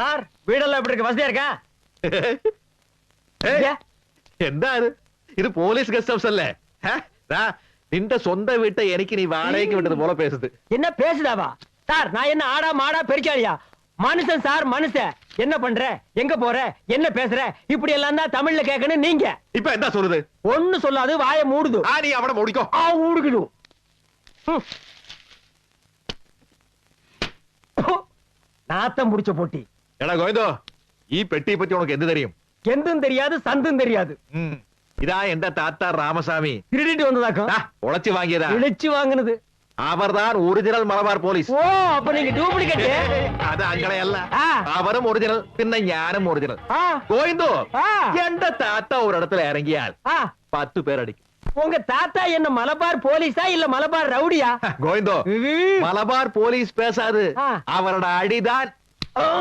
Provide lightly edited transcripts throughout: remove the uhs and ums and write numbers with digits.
Sir வீடெல்லாம் எப்படி இருக்கு? வசதியா இருக்கா? എന്താ ഇത് പോലീസ് ഗസ്റ്റ് ഹൗസ് അല്ലേ? നിന്റെ സ്വന്തം വീട്ടை എനിക്ക് നീ വാടകയ്ക്ക് വിട്ടത് പോലെ പേசுது. என்ன பேசுதாவா? சார் நான் என்ன ஆடா மாடா பெரிச்சாலியா? மனுஷன் சார் மனுஷன். என்ன பண்ற, எங்க போற, என்ன பேசுற, இப்படி எல்லாம் தான் தமிழ்ல கேட்கணும் நீங்க. இப்ப என்ன சொல்லுது? ஒண்ணு சொல்லாது, வாயை மூடுது. நீ அவனை மூடிக்கோ. மூடுகிடு. நாத்தம் முடிச்ச போட்டி. എടാ ഗോവിന്ദോ, ഈ പെട്ടിയെ പറ്റി ഉനക്ക് എന്ത് தெரியும்? എന്തും தெரியாது, சந்தும் தெரியாது. ഇതാ എന്റെ താത്ത രാമസ്വാമി திருடிட்டு வந்ததாக்கும். ഉളച്ചു വാങ്ങിയതാ. இழிச்சு வாங்குனது. அவர்தான் ஒரிஜினல் மலபார் போலீஸ். ஓ, அப்ப நீங்க டூப்ளிகேட். அது അങ്ങളെയല്ല. അവരും ഒറിജിനൽ, പിന്നെ ഞാനും ഒറിജിനൽ. ഗോവിന്ദോ, എന്റെ താത്ത ഒരിടത്തിൽ ഇറങ്ങിയാൽ 10 പേർ അടിക്കും. உங்க தாத்தா என்ன மலபார் போலீஸா இல்ல மலபார் ரவுடியா? கோவிந்தோ, மலபார் போலீஸ் பேசாது, அவரோட அடிதான்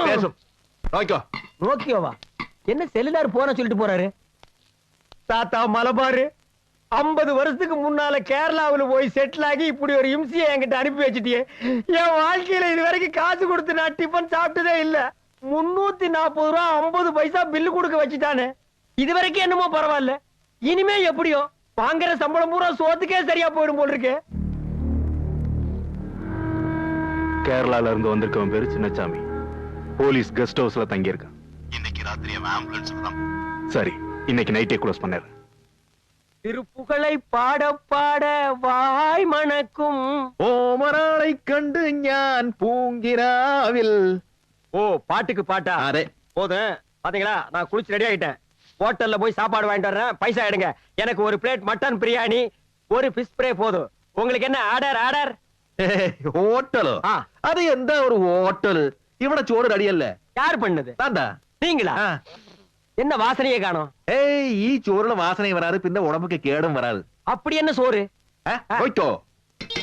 பேசும். நோக்கியோ. நோக்கியோவா? என்ன செல்லுலார் போன சொல்லிட்டு போறாரு? தாத்தா மலபார் 50 வருஷத்துக்கு முன்னால கேரளாவுல போய் செட்டில் ஆகி இப்படி ஒரு இம்சியை என்கிட்ட அனுப்பி வச்சிட்டியே. என் வாழ்க்கையில இது வரைக்கும் காசு கொடுத்து நான் டிஃபன் சாப்பிட்டதே இல்ல. 340 ரூபா 50 பைசா பில்லு கொடுக்க வச்சுட்டானே. இது வரைக்கும் என்னமோ பரவாயில்ல, இனிமே எப்படியோ வாங்குற சம்பளம் பூரா சோத்துக்கே சரியா போயிடும் போல் இருக்கு. கேரளால இருந்து வந்திருக்கவன் பேரு சின்னசாமி. போலீஸ் கெஸ்ட் ஹவுஸ்ல தங்கி இருக்கான். இன்னைக்கு ராத்திரி ஆம்புலன்ஸ்ல தான். சரி, இன்னைக்கு நைட்டே க்ளோஸ் பண்ணிடுறேன். திருப்புகளை பாட பாட வாய் மணக்கும் ஓமராளை கண்டு ஞான் பூங்கிராவில். ஓ, பாட்டுக்கு பாட்டா? அரே போதும். பாத்தீங்களா, நான் குளிச்சு ரெடி ஆயிட்டேன். ஹோட்டல்ல போய் சாப்பாடு வாங்கிட்டு வர்றேன். பைசா எடுங்க. எனக்கு ஒரு பிளேட் மட்டன் பிரியாணி, ஒரு ஃபிஷ் ஃப்ரை போதும். உங்களுக்கு என்ன ஆர்டர்? ஆர்டர் ஹோட்டலோ? அது எந்த ஒரு ஹோட்டல்? இவட சோறு ரெடியல்ல. யார் பண்ணது? தாண்டா. நீங்களா? என்ன வாசனையே காணோம்? ஏய், ஈ சோறுல வாசனை வராது, பின்ன உடம்புக்கு கேடும் வராது. அப்படி என்ன சோறு? போய்க்கோ.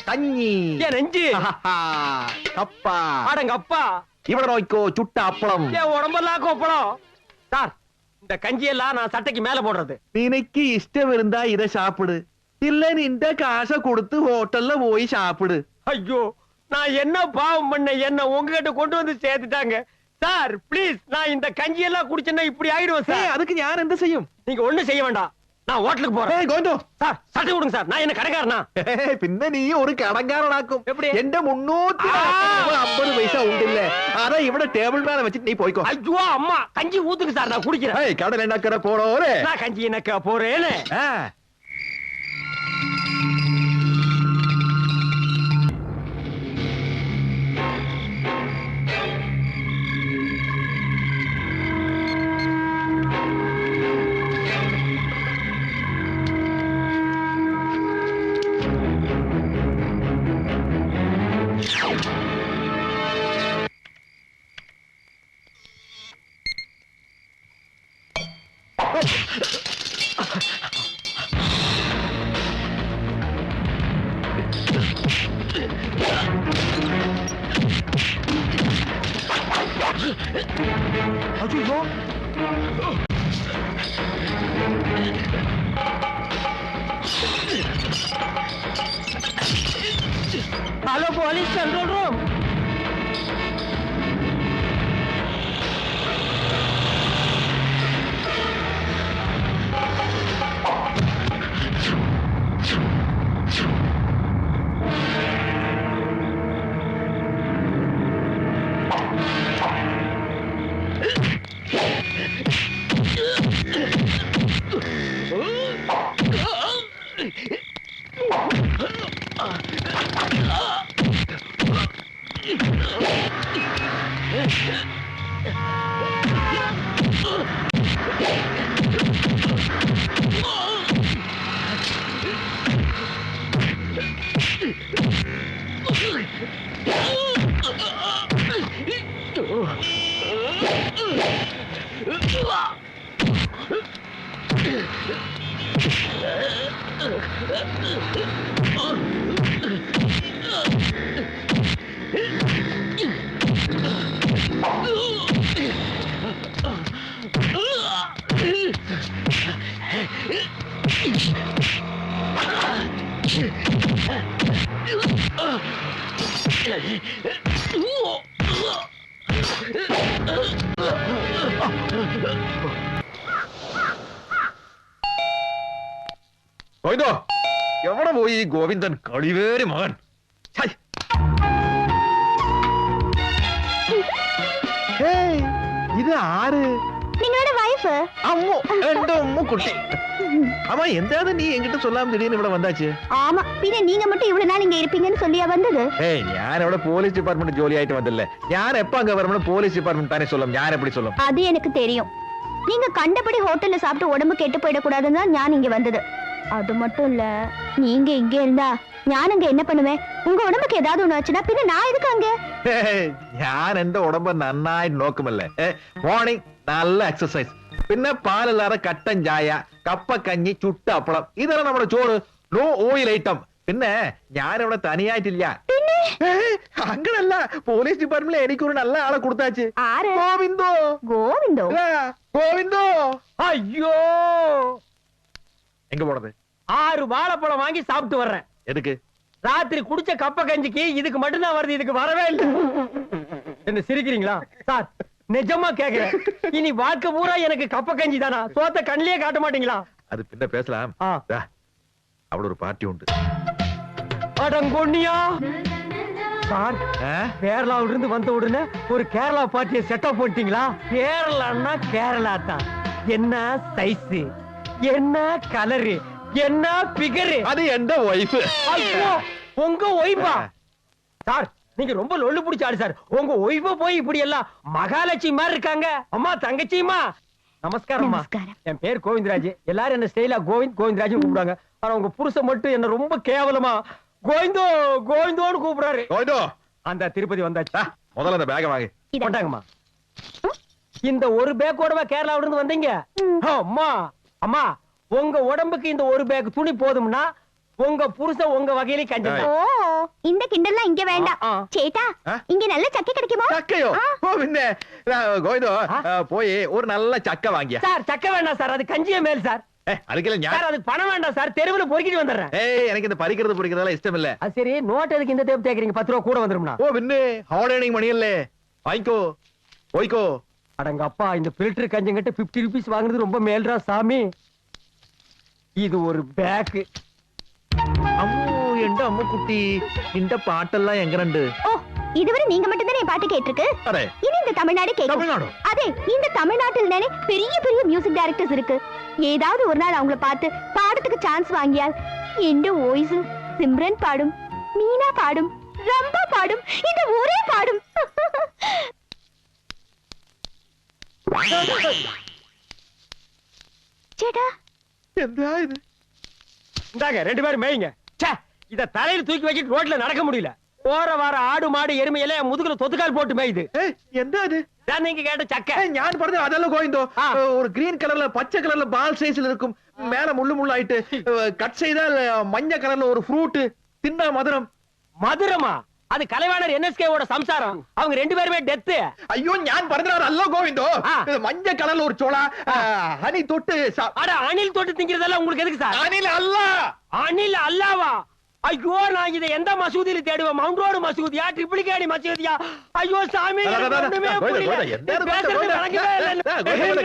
கஞ்சி. ஏன் நெஞ்சு? அப்பா. அடங்க அப்பா. இவட நோய்க்கோ சுட்ட அப்பளம். ஏன் உடம்பெல்லாம் கோப்பளம். சார், இந்த கஞ்சி எல்லாம் நான் சட்டைக்கு மேல போடுறது. നിനക്ക് ഇഷ്ടം இருந்தா இத சாப்பிடு, இல்ல நின்ற காசை கொடுத்து ஹோட்டல்ல போய் சாப்பிடு. ஐயோ, நான் என்ன பாவம் பண்ண, என்ன உங்ககிட்ட கொண்டு வந்து சேர்த்துட்டாங்க. சார் ப்ளீஸ், நான் இந்த கஞ்சி எல்லாம் குடிச்சேன்னா இப்படி ஆயிடுவேன் சார். அதுக்கு ഞാൻ എന്ത് ചെയ്യും? நீங்க ஒண்ணும் செய்ய வேண்டாம், நான் ஹோட்டலுக்கு போறேன். ഗോവിന്ദോ, சார் சட்டை கொடுங்க சார். நான் என்ன கடைக்காரனா? പിന്നെ നീ ഒരു കടങ്കാരനാക്കും. எப்படி? എന്റെ 350 പൈസ ഉണ്ടില്ലേ, അതാ ഇവിടെ ടേബിൾ മേல വെച്ചിട്ട് നീ പോയിക്കോ. ஐயோ அம்மா, கஞ்சி ஊத்துக்கு சார், நான் குடிக்கிறேன். கடல் என்ன கடை போறோரே. நான் கஞ்சி என்ன போறேன்னு. ஐயோ, ஹலோ போலீஸ் கண்ட்ரோல் ரூம். ഗോവിന്ദോ എവിടെ പോയി ഈ ഗോവിന്ദൻ കളിവേറി മകൻ ഛൈ. ഏയ്, ഇത് ആര് നിങ്ങളുടെ വൈഫ് അമ്മു എന്റെ ഉമ്മു കുട്ടി ஆமா எந்தாவது நீ என்கிட்ட சொல்லாம திடீர்னு ഇവിടെ வந்தாச்சு ஆமா பின்ன நீங்க மட்டும் இவ்வளவு நாள் இங்க இருப்பீங்கன்னு சொல்லியா வந்தது ഏയ് ഞാൻ അവിടെ പോലീസ് ഡിപ്പാർട്ട്മെന്റ് ജോലി ആയിട്ട് വന്നല്ലേ ഞാൻ എപ്പ അങ്ക വരണം പോലീസ് ഡിപ്പാർട്ട്மெண்ட் தானே சொல்லும் ഞാൻ எப்படி சொல்லும் அது எனக்கு தெரியும் நீங்க கண்டபடி ஹோட்டல்ல சாப்பிட்டு உடம்பு கெட்டு போயிடக்கூடாதுன்னு தான் நான் இங்க வந்தது அது மட்டும் இல்ல நீங்க இங்க இருந்தா ഞാൻ அங்க என்ன பண்ணுவேன் உங்க உடம்புக்கு ஏதாவது ஒண்ணு ஆச்சுன்னா பின்ன நான் எதுக்கு அங்க ഏയ്, ഞാൻ എന്റെ ഉടമ്പ് നന്നായിട്ട് നോക്കുമല്ലേ മോർണിംഗ് നല്ല എക്സസൈസ് പിന്നെ പാലില്ലാതെ കട്ടൻ ചായ കപ്പക്കഞ്ഞി ചുട്ട അപ്പളം ഇതാണ് നമ്മുടെ ചോറ് നോ ഓയിൽ ഐറ്റം പിന്നെ ഞാനിവിടെ തനിയായിട്ടില്ല ഏയ്, അങ്ങനല്ല പോലീസ് ഡിപ്പാർട്ട്മെന്റിൽ എനിക്കൊരു നല്ല ആളെ കൊടുത്താച്ച് ആര് ഗോവിന്ദോ கோவிந்தோ ഗോവിന്ദോ ஐயோ எங்க போனது 6 வாழைப்பழம் வாங்கி சாப்பிட்டு வர்றேன் எதுக்கு ராத்திரி குடிச்ச கப்ப கஞ்சிக்கு இதுக்கு மட்டும்தான் வருது இதுக்கு வரவே இல்லை என்ன சிரிக்கிறீங்களா சார் நிஜமா கேக்குறேன் இனி வாழ்க்கை பூரா எனக்கு கப்ப கஞ்சி தானா சோத்த கண்ணிலே காட்ட மாட்டீங்களா அது பின்ன பேசலாம் ஆ. ദാ, അവിടെ ஒரு பார்ட்டி உண்டு அடங்கொன்னியா சார் ஆ? கேரளாவில இருந்து வந்த உடனே ஒரு கேரளா பார்ட்டியை செட்டப் பண்ணிட்டீங்களா கேரளான்னா கேரளா தான் என்ன சைஸ் என்ன கலரு என்ன பிகரு அது எந்த ஒய்ஃப் ஐயோ உங்க ஒய்ஃபா சார் நீங்க ரொம்ப லொள்ளு பிடிச்ச ஆளு சார் உங்க ஒய்ஃப போய் இப்படி எல்லாம் மகாலட்சுமி மாதிரி இருக்காங்க அம்மா தங்கச்சிமா நமஸ்காரம்மா நமஸ்காரம். என் பேர் கோவிந்தராஜ் எல்லாரும் என்ன ஸ்டைலா கோவிந்த் கூப்பிடுவாங்க ஆனா உங்க புருஷன் மட்டும் என்ன ரொம்ப கேவலமா கோவிந்தோன்னு கூப்பிடுறாரு கோவிந்தோ அந்த திருப்பதி வந்தாச்சா முதல்ல அந்த பேக வாங்க இத. கொண்டாங்கம்மா இந்த ஒரு பேக்கோடவா கேரளாவில இருந்து வந்தீங்க அம்மா அம்மா உங்க உடம்புக்கு இந்த ஒரு பேக் துணி போதும்னா உங்க புருஷன் உங்க வகையில கஞ்சி ஓ இந்த கிண்டல்லாம் இங்க வேண்டாம் ஆ. சேட்டா ஆ? இங்க நல்ல சக்கை கிடைக்குமா ചക്കയോ ஆ. ഓ പിന്നെ ഗോവിന്ദോ പോയി ഒരു നല്ല ചക്ക വാങ്ങിയ சார் சக்க வேண்டாம் சார் அது கஞ்சியே மேல் சார் அதுக்கெல்லாம் ഞാൻ சார் அதுக்கு பணம் வேண்டாம் சார் தெருவுல பொறுக்கிட்டு வந்துடுறேன் ഏയ് എനിക്ക് ഇത് പരിക്കുന്നത് പൊടിക്കുന്നതെല്ലാം ഇഷ്ടമില്ല அது சரி நோட் எதுக்கு இந்த தேப்பு தேக்கிறீங்க 10 ரூபா கூட வந்துரும்னா ഓ പിന്നെ ഹോളിഡേ മണിയല്ലേ വാങ്ങിക്കോ പോയിക്കോ அடங்க அப்பா இந்த பில்டர் கஞ்சங்கிட்ட 50 ரூபீஸ் வாங்குறது ரொம்ப மேல்ரா சாமி இது ஒரு பேக் അമ്മോ എന്റെ അമ്മ കുട്ടി നിന്റെ പാട്ടെല്ലാം എങ്ങനുണ്ട് ஓ இதுவரை நீங்க மட்டும் தானே பாட்டு கேட்டிருக்கு അതെ இனி இந்த தமிழ்நாடு கேட்கும் തമിഴ്നാടോ அதே இந்த தமிழ்நாட்டில் தானே பெரிய பெரிய மியூசிக் டைரக்டர்ஸ் இருக்கு ஏதாவது ஒரு நாள் அவங்கள பார்த்து பாடத்துக்கு சான்ஸ் வாங்கியால் எந்த வாய்ஸ் சிம்ரன் பாடும் மீனா பாடும் ரம்பா பாடும் இந்த ஊரே பாடும் சேட்டா എന്താ ഇത് இந்தாங்க 2 பேரும் மேய்ங்க ச்சே இத தலையில தூக்கி வச்சிட்டு ரோட்ல நடக்க முடியல போற வார ஆடு மாடு எருமை எல்லாம் முதுகுல தொத்துக்கால் போட்டு மேயுது ഏയ് എന്താ ഇത് நான் நீங்க கேட்ட சக்கை ഏയ്, ഞാൻ പറഞ്ഞത് അതല്ല ഗോവിന്ദോ ആ. ഒരു ഗ്രീൻ കളർல பச்சை கலர்ல பால் சைஸ்ல இருக்கும் மேல முள்ளு முள்ளாயிட்டு கட் செய்தால் மஞ்சள் கலர்ல ஒரு ஃப்ரூட் தின்னா மதுரம் மதுரமா அது கலைவாணர் என்எஸ்கேவோட சம்சாரம் அவங்க 2 பேருமே டெத் അയ്യോ ഞാൻ പറഞ്ഞതല്ല ഗോവിന്ദോ ആ. ഇത് മഞ്ഞ കളറിൽ ഒരു ചോള ഹണി തൊട്ട് அட அணில் தொட்டு திங்கிறதெல்லாம் உங்களுக்கு எதுக்கு சார் അനിൽ അല്ല அணில் அல்லாவா ஐயோ நான் இதை எந்த மசூதியில தேடுவேன் மவுண்ட் ரோடு மசூதியா ட்ரிபிளிகேடி மசூதியா ஐயோ சாமி எனக்கு ஒண்ணுமே புரியல. பேசுறது விளங்கவே இல்லை.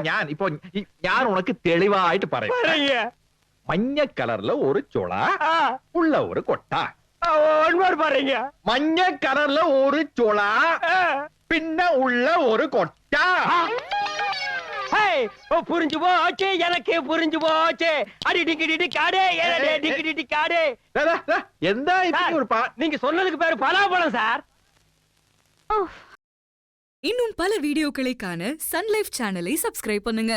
ഞാൻ ഇപ്പൊ ഞാൻ ഉനക്ക് തെളിവായിട്ട് പറയാം பாருங்க. മഞ്ഞ കളറിൽ ഒരു ചോള ஆ, ഉള്ള ഒരു കൊട്ട ஒன்மார் பாருங்க മഞ്ഞ കളറിൽ ഒരു ചോള ஆ. പിന്നെ ഉള്ള ഒരു കൊട്ട ஹேய், ஓ, புரிஞ்சு போச்சு எனக்கு புரிஞ்சு போச்சு அடி டிக்கி டிடி காடே ஏடே டிக்கி டிடி காடே എന്താ சார், ഒരു நீங்க சொன்னதுக்கு பேரு பலாப்பழம் சார் இன்னும் பல வீடியோக்களை காண சன் லைஃப் சேனலை சப்ஸ்கிரைப் பண்ணுங்க.